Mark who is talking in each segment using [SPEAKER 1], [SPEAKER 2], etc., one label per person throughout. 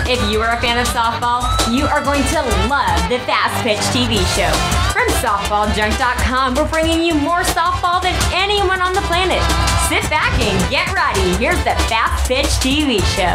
[SPEAKER 1] If you are a fan of softball, you are going to love the Fastpitch TV show. From softballjunk.com, we're bringing you more softball than anyone on the planet. Sit back and get ready. Here's the Fastpitch TV show.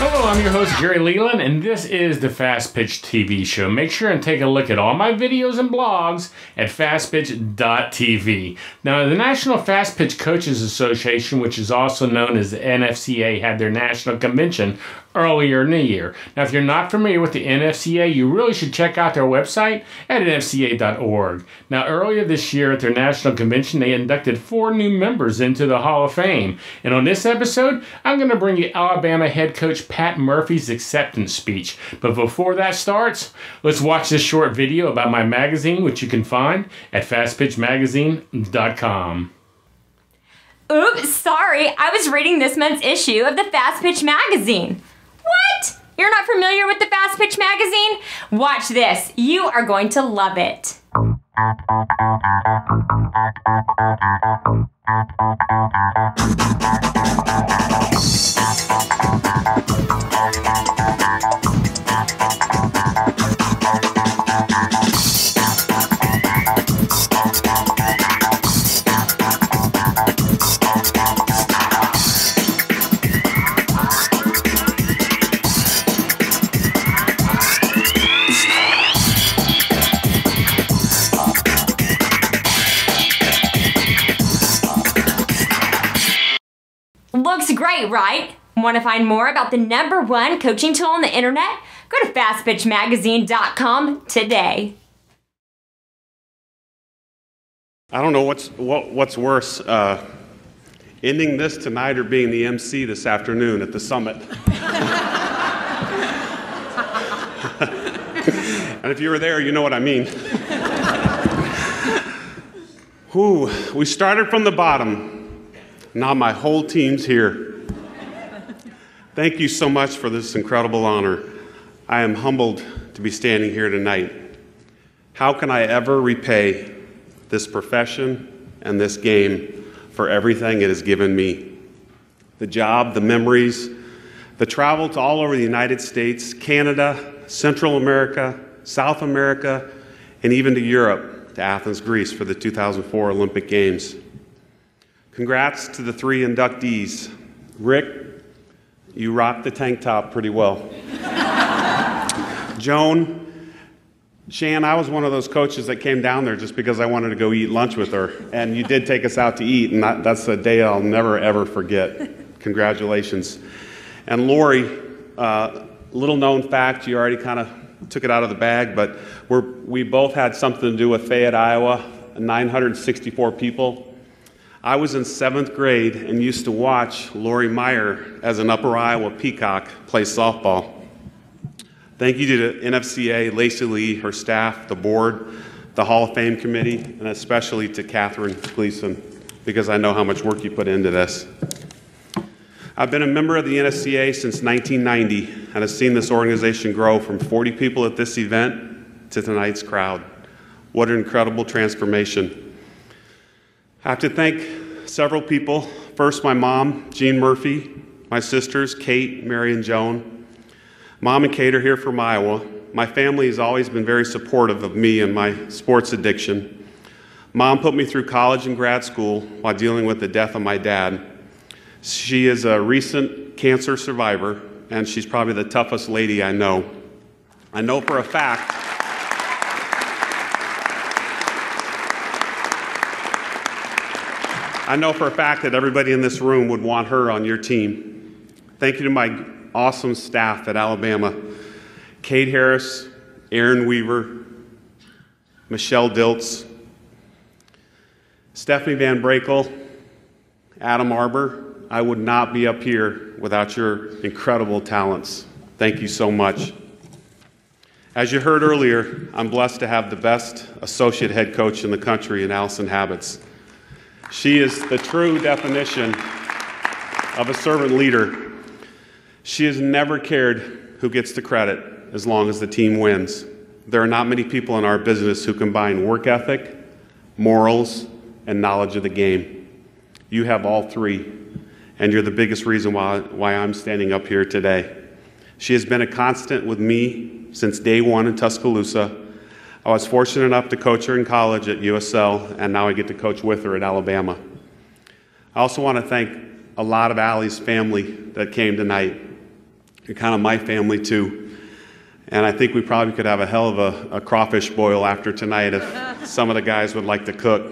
[SPEAKER 2] Hello, I'm your host, Jerry Leland, and this is the Fastpitch TV show. Make sure and take a look at all my videos and blogs at fastpitch.tv. Now, the National Fastpitch Coaches Association, which is also known as the NFCA, had their national convention earlier in the year. Now, if you're not familiar with the NFCA, you really should check out their website at nfca.org. Now, earlier this year at their national convention, they inducted 4 new members into the Hall of Fame. And on this episode, I'm going to bring you Alabama head coach Pat Murphy's acceptance speech. But before that starts, let's watch this short video about my magazine, which you can find at fastpitchmagazine.com.
[SPEAKER 1] Oops, sorry. I was reading this month's issue of the Fastpitch magazine. What? You're not familiar with the Fastpitch magazine? Watch this. You are going to love it. Looks great, right? Want to find more about the #1 coaching tool on the internet? Go to fastpitchmagazine.com today.
[SPEAKER 3] I don't know what's worse, ending this tonight or being the MC this afternoon at the summit. And if you were there, you know what I mean. Whew, we started from the bottom. Now my whole team's here. Thank you so much for this incredible honor. I am humbled to be standing here tonight. How can I ever repay this profession and this game for everything it has given me? The job, the memories, the travel to all over the United States, Canada, Central America, South America, and even to Europe, to Athens, Greece for the 2004 Olympic Games. Congrats to the 3 inductees. Rick, you rocked the tank top pretty well. Joan, Shan, I was one of those coaches that came down there just because I wanted to go eat lunch with her, and you did take us out to eat, and that's a day I'll never, ever forget. Congratulations. And Lori, little known fact, you already kind of took it out of the bag, but we both had something to do with Fayette, Iowa, 964 people. I was in 7th grade and used to watch Lori Meyer as an Upper Iowa Peacock play softball. Thank you to the NFCA, Lacey Lee, her staff, the board, the Hall of Fame committee, and especially to Catherine Gleason, because I know how much work you put into this. I've been a member of the NFCA since 1990 and have seen this organization grow from 40 people at this event to tonight's crowd. What an incredible transformation. I have to thank several people. First, my mom, Jean Murphy, my sisters, Kate, Mary, and Joan. Mom and Kate are here from Iowa. My family has always been very supportive of me and my sports addiction. Mom put me through college and grad school while dealing with the death of my dad. She is a recent cancer survivor, and she's probably the toughest lady I know. I know for a fact that everybody in this room would want her on your team. Thank you to my awesome staff at Alabama. Kate Harris, Aaron Weaver, Michelle Diltz, Stephanie Van Brakel, Adam Arbor. I would not be up here without your incredible talents. Thank you so much. As you heard earlier, I'm blessed to have the best associate head coach in the country in Allison Habits. She is the true definition of a servant leader. She has never cared who gets the credit as long as the team wins. There are not many people in our business who combine work ethic, morals, and knowledge of the game. You have all three. and you're the biggest reason why I'm standing up here today. She has been a constant with me since day one in Tuscaloosa. I was fortunate enough to coach her in college at USL, and now I get to coach with her at Alabama. I also want to thank a lot of Allie's family that came tonight. You're kind of my family too. And I think we probably could have a hell of a crawfish boil after tonight if some of the guys would like to cook.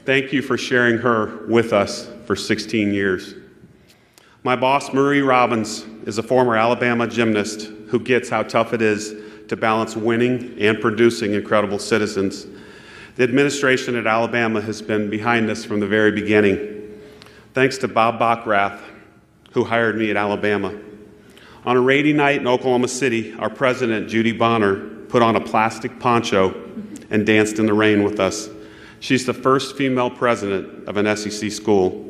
[SPEAKER 3] Thank you for sharing her with us for 16 years. My boss, Marie Robbins, is a former Alabama gymnast who gets how tough it is to balance winning and producing incredible citizens. The administration at Alabama has been behind us from the very beginning. Thanks to Bob Bockrath, who hired me at Alabama. On a rainy night in Oklahoma City, our president, Judy Bonner, put on a plastic poncho and danced in the rain with us. She's the first female president of an SEC school.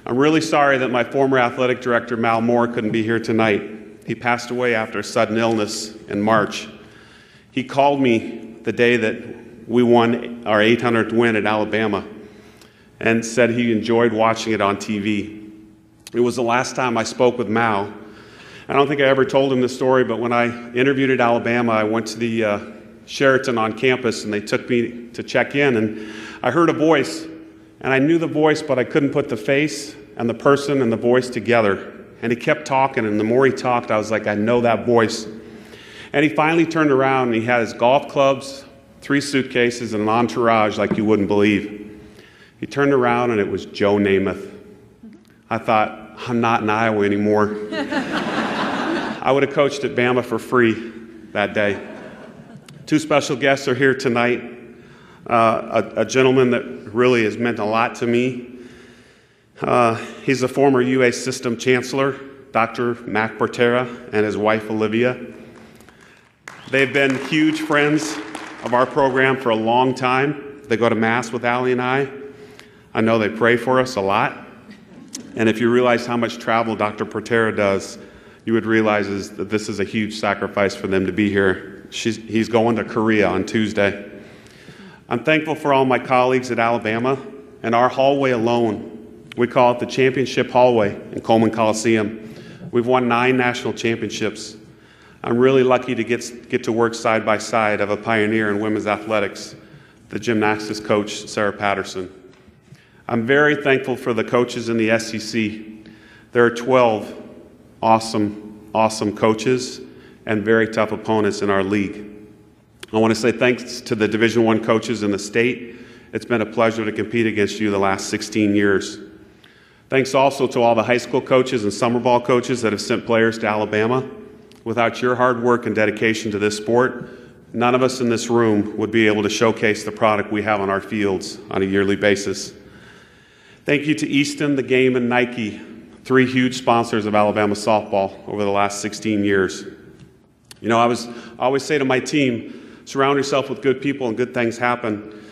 [SPEAKER 3] I'm really sorry that my former athletic director, Mal Moore, couldn't be here tonight. He passed away after a sudden illness in March. He called me the day that we won our 800th win at Alabama and said he enjoyed watching it on TV. It was the last time I spoke with Mal. I don't think I ever told him this story, but when I interviewed at Alabama, I went to the Sheraton on campus, and they took me to check in, and I heard a voice, and I knew the voice, but I couldn't put the face and the person and the voice together. And he kept talking, and the more he talked, I was like, I know that voice. And he finally turned around, and he had his golf clubs, 3 suitcases, and an entourage like you wouldn't believe. He turned around, and it was Joe Namath. I thought, I'm not in Iowa anymore. I would have coached at Bama for free that day. 2 special guests are here tonight. A gentleman that really has meant a lot to me. He's a former UA System Chancellor, Dr. Mac Portera, and his wife, Olivia. They've been huge friends of our program for a long time. They go to Mass with Allie and I. I know they pray for us a lot. And if you realize how much travel Dr. Portera does, you would realize that this is a huge sacrifice for them to be here. He's going to Korea on Tuesday. I'm thankful for all my colleagues at Alabama and our hallway alone. We call it the Championship Hallway in Coleman Coliseum. We've won 9 national championships. I'm really lucky to get to work side by side of a pioneer in women's athletics, the gymnastics coach, Sarah Patterson. I'm very thankful for the coaches in the SEC. There are 12 awesome coaches and very tough opponents in our league. I want to say thanks to the Division I coaches in the state. It's been a pleasure to compete against you the last 16 years. Thanks also to all the high school coaches and summer ball coaches that have sent players to Alabama. Without your hard work and dedication to this sport, none of us in this room would be able to showcase the product we have on our fields on a yearly basis. Thank you to Easton, the Game, and Nike, 3 huge sponsors of Alabama softball over the last 16 years. You know, I always say to my team, surround yourself with good people and good things happen.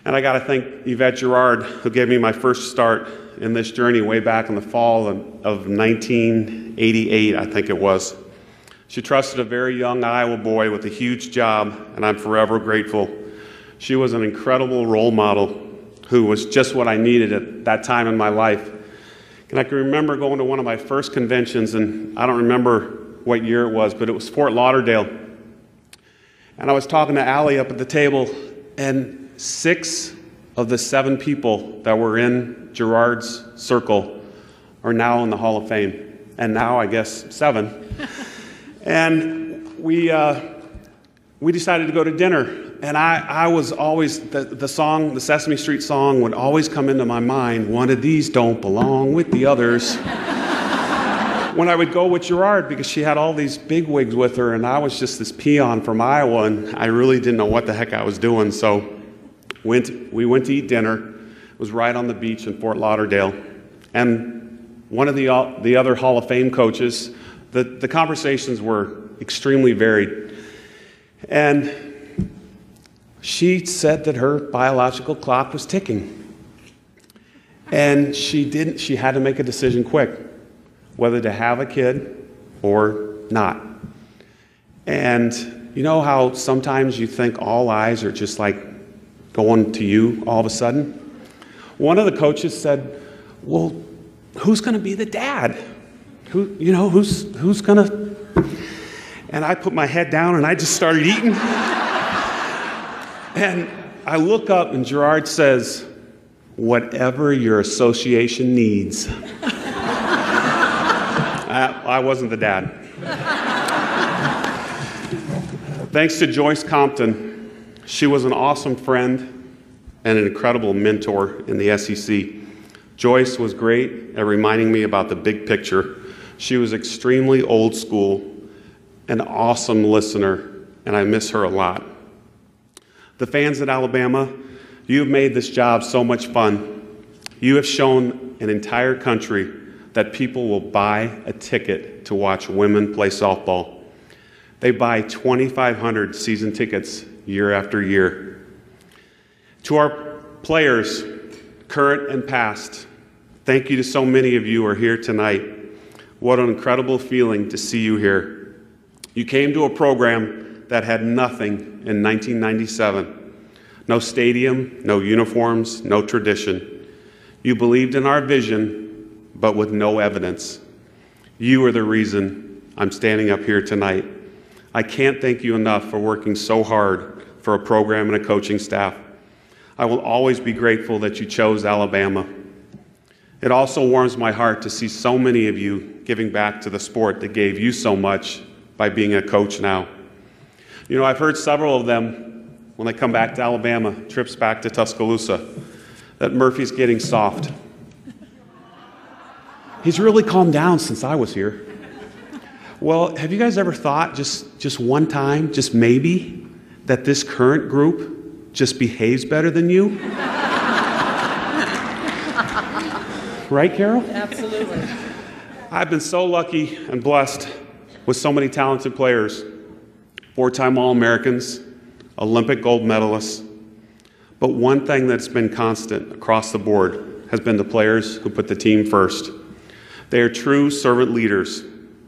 [SPEAKER 3] And I got to thank Yvette Girard, who gave me my first start in this journey way back in the fall of 1988, I think it was. She trusted a very young Iowa boy with a huge job, and I'm forever grateful. She was an incredible role model who was just what I needed at that time in my life. And I can remember going to one of my first conventions, and I don't remember what year it was, but it was Fort Lauderdale. And I was talking to Allie up at the table, and 6 of the 7 people that were in Girard's circle are now in the Hall of Fame. And now, I guess, 7. And we decided to go to dinner. And I was always, the song, the Sesame Street song would always come into my mind, one of these don't belong with the others. When I would go with Girard, because she had all these bigwigs with her, and I was just this peon from Iowa, and I really didn't know what the heck I was doing. So we went to eat dinner. It was right on the beach in Fort Lauderdale. And one of the other Hall of Fame coaches, the conversations were extremely varied. And she said that her biological clock was ticking. And she had to make a decision quick, whether to have a kid or not. And you know how sometimes you think all eyes are just like going to you all of a sudden? One of the coaches said, well, who's going to be the dad? Who's going to? And I put my head down and I just started eating. And I look up and Gerard says, "Whatever your association needs." I wasn't the dad. Thanks to Joyce Compton, she was an awesome friend and an incredible mentor in the SEC. Joyce was great at reminding me about the big picture. She was extremely old school, an awesome listener, and I miss her a lot. The fans at Alabama, you have made this job so much fun. You have shown an entire country that people will buy a ticket to watch women play softball. They buy 2,500 season tickets year after year. To our players, current and past, thank you to so many of you who are here tonight. What an incredible feeling to see you here. You came to a program that had nothing in 1997. No stadium, no uniforms, no tradition. You believed in our vision, but with no evidence. You are the reason I'm standing up here tonight. I can't thank you enough for working so hard for a program and a coaching staff. I will always be grateful that you chose Alabama. It also warms my heart to see so many of you giving back to the sport that gave you so much by being a coach now. You know, I've heard several of them, when they come back to Alabama, trips back to Tuscaloosa, that Murphy's getting soft. He's really calmed down since I was here. Well, have you guys ever thought, just one time, just maybe, that this current group just behaves better than you? Right, Carol?
[SPEAKER 4] Absolutely.
[SPEAKER 3] I've been so lucky and blessed with so many talented players, 4-time All-Americans, Olympic gold medalists. But one thing that's been constant across the board has been the players who put the team first. They are true servant leaders.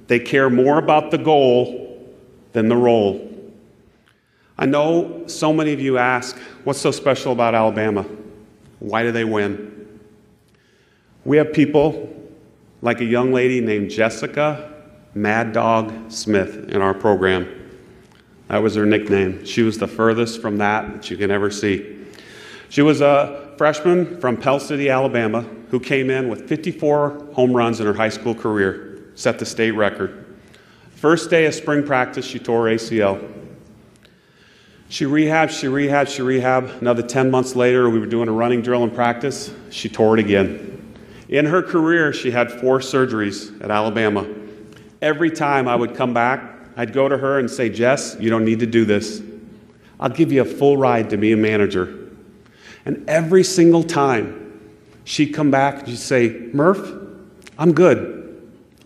[SPEAKER 3] They care more about the goal than the role. I know so many of you ask, what's so special about Alabama? Why do they win? We have people like a young lady named Jessica Mad Dog Smith in our program. That was her nickname. She was the furthest from that you can ever see. She was a freshman from Pell City, Alabama, who came in with 54 home runs in her high school career. Set the state record. First day of spring practice, she tore her ACL. She rehabbed. Another 10 months later, we were doing a running drill in practice. She tore it again. In her career, she had 4 surgeries at Alabama. Every time I would come back, I'd go to her and say, "Jess, you don't need to do this. I'll give you a full ride to be a manager." And every single time, she'd come back and she'd say, "Murph, I'm good.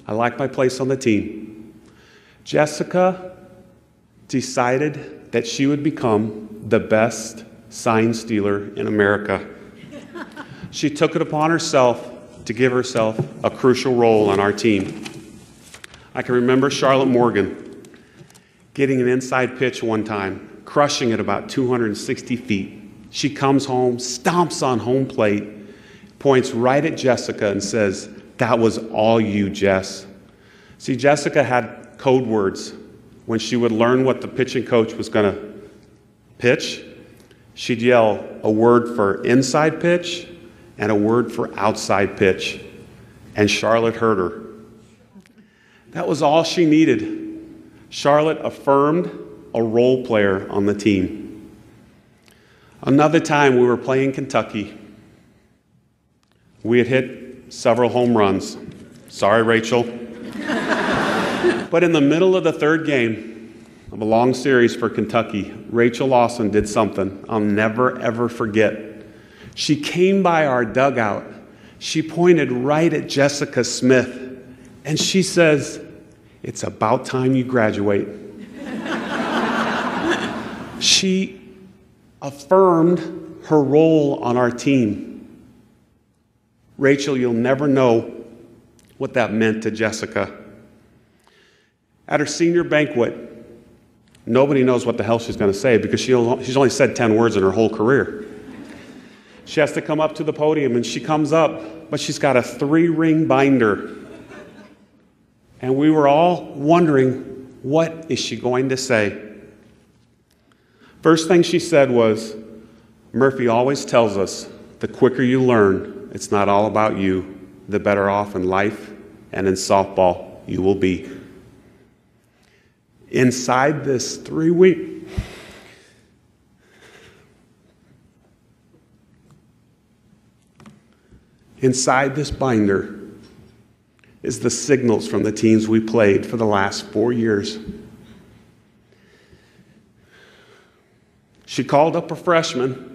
[SPEAKER 3] I like my place on the team." Jessica decided that she would become the best sign stealer in America. She took it upon herself to give herself a crucial role on our team. I can remember Charlotte Morgan getting an inside pitch one time, crushing it about 260 feet. She comes home, stomps on home plate, points right at Jessica and says, "That was all you, Jess." See, Jessica had code words. When she would learn what the pitching coach was going to pitch, she'd yell a word for inside pitch and a word for outside pitch. And Charlotte heard her. That was all she needed. Charlotte affirmed a role player on the team. Another time we were playing Kentucky. We had hit several home runs. Sorry, Rachel. But in the middle of the third game of a long series for Kentucky, Rachel Lawson did something I'll never, ever forget. She came by our dugout. She pointed right at Jessica Smith, and she says, "It's about time you graduate." She affirmed her role on our team. Rachel, you'll never know what that meant to Jessica. At her senior banquet, nobody knows what the hell she's going to say because she's only said 10 words in her whole career. She has to come up to the podium, and she comes up but she's got a 3-ring binder. And we were all wondering, what is she going to say? First thing she said was, Murphy always tells us, the quicker you learn, it's not all about you, the better off in life and in softball you will be. Inside this 3-week, inside this binder is the signals from the teams we played for the last 4 years. She called up a freshman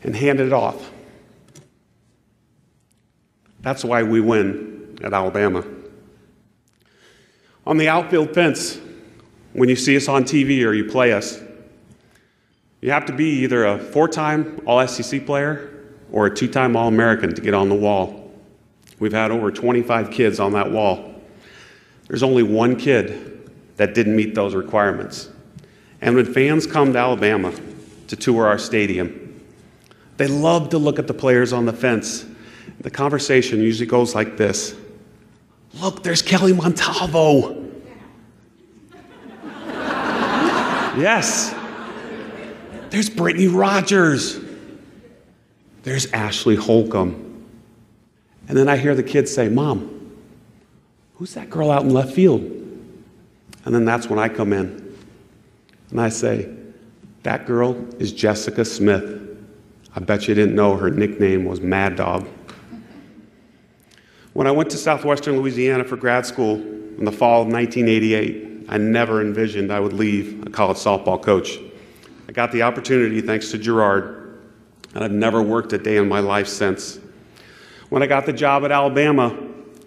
[SPEAKER 3] and handed it off. That's why we win at Alabama. On the outfield fence, when you see us on TV or you play us, you have to be either a 4-time All-SEC player or a 2-time All-American to get on the wall. We've had over 25 kids on that wall. There's only one kid that didn't meet those requirements. And when fans come to Alabama to tour our stadium, they love to look at the players on the fence. The conversation usually goes like this. Look, there's Kelly Montalvo. Yes. There's Brittany Rogers. There's Ashley Holcomb. And then I hear the kids say, Mom, who's that girl out in left field? And then that's when I come in. And I say, that girl is Jessica Smith. I bet you didn't know her nickname was Mad Dog. When I went to Southwestern Louisiana for grad school in the fall of 1988, I never envisioned I would leave a college softball coach. I got the opportunity thanks to Gerard, and I've never worked a day in my life since. When I got the job at Alabama,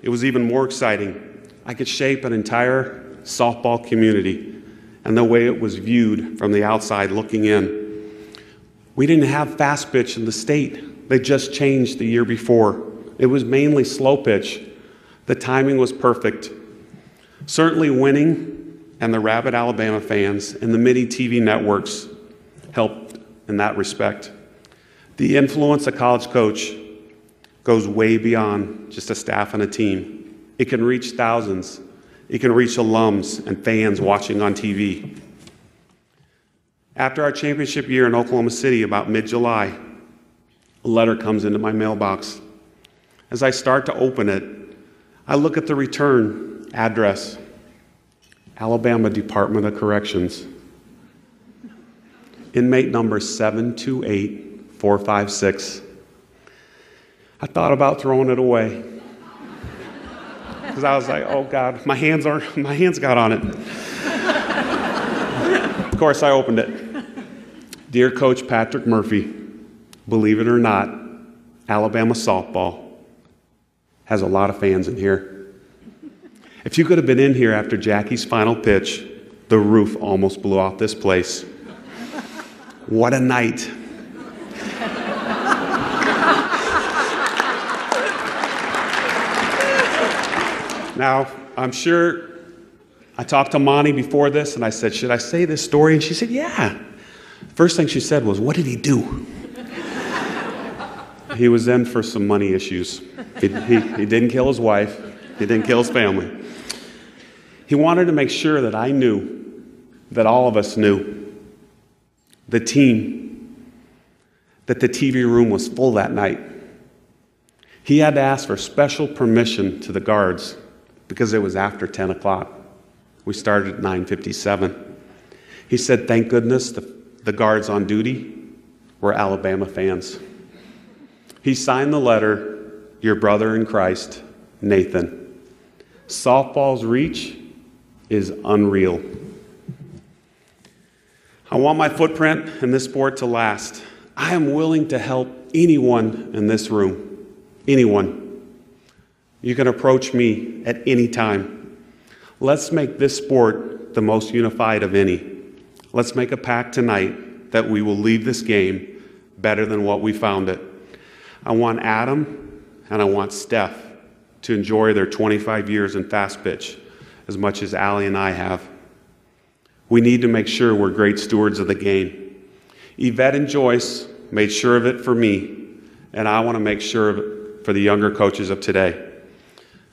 [SPEAKER 3] it was even more exciting. I could shape an entire softball community and the way it was viewed from the outside looking in. We didn't have Fastpitch in the state. They just changed the year before. It was mainly slow pitch. The timing was perfect. Certainly winning and the rabid Alabama fans and the many TV networks helped in that respect. The influence of college coach goes way beyond just a staff and a team. It can reach thousands. It can reach alums and fans watching on TV. After our championship year in Oklahoma City, about mid-July, a letter comes into my mailbox. As I start to open it, I look at the return address, Alabama Department of Corrections. Inmate number 728456. I thought about throwing it away. Because I was like, oh God, my hands got on it. Of course, I opened it. Dear Coach Patrick Murphy, believe it or not, Alabama softball has a lot of fans in here. If you could have been in here after Jackie's final pitch, the roof almost blew off this place. What a night. Now, I'm sure I talked to Monty before this, and I said, should I say this story? And she said, yeah. First thing she said was, what did he do? He was in for some money issues. He didn't kill his wife. He didn't kill his family. He wanted to make sure that I knew, that all of us knew, the team, that the TV room was full that night. He had to ask for special permission to the guards because it was after 10 o'clock. We started at 9:57. He said, thank goodness the guards on duty were Alabama fans. He signed the letter, your brother in Christ, Nathan. Softball's reach is unreal. I want my footprint in this sport to last. I am willing to help anyone in this room, anyone. You can approach me at any time. Let's make this sport the most unified of any. Let's make a pact tonight that we will leave this game better than what we found it. I want Adam and I want Steph to enjoy their 25 years in Fastpitch as much as Allie and I have. We need to make sure we're great stewards of the game. Yvette and Joyce made sure of it for me, and I want to make sure of it for the younger coaches of today.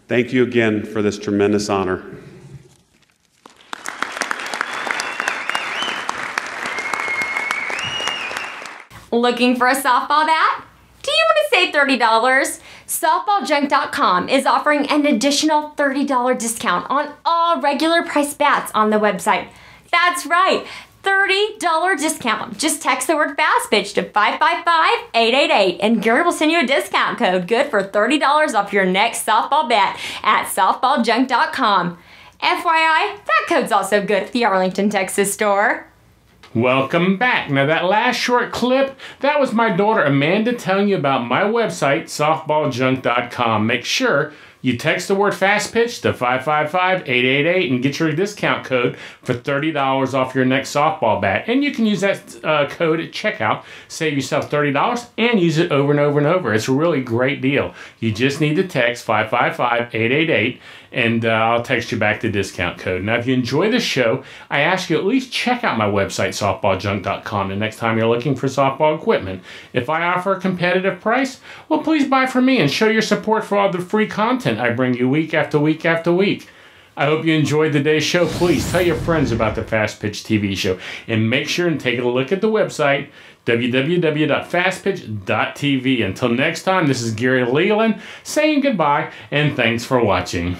[SPEAKER 3] Thank you again for this tremendous honor.
[SPEAKER 1] Looking for a softball bat? Do you want to save $30? SoftballJunk.com is offering an additional $30 discount on all regular price bats on the website. That's right, $30 discount. Just text the word Fastpitch to 555-888 and Gary will send you a discount code good for $30 off your next softball bat at SoftballJunk.com. FYI, that code's also good at the Arlington, Texas store.
[SPEAKER 2] Welcome back. Now that last short clip, that was my daughter Amanda telling you about my website, softballjunk.com. Make sure you text the word Fastpitch to 555-888 and get your discount code for $30 off your next softball bat. And you can use that code at checkout, save yourself $30, and use it over and over and over. It's a really great deal. You just need to text 555-888 and I'll text you back the discount code. Now, if you enjoy the show, I ask you at least check out my website, softballjunk.com, the next time you're looking for softball equipment. If I offer a competitive price, well, please buy from me and show your support for all the free content I bring you week after week after week. I hope you enjoyed today's show. Please tell your friends about the Fastpitch TV show and make sure and take a look at the website, www.fastpitch.tv. Until next time, this is Gary Leland saying goodbye and thanks for watching.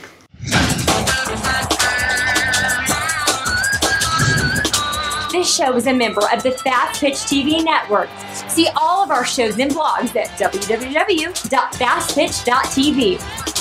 [SPEAKER 1] This show is a member of the Fastpitch TV network. See all of our shows and blogs at www.fastpitch.tv.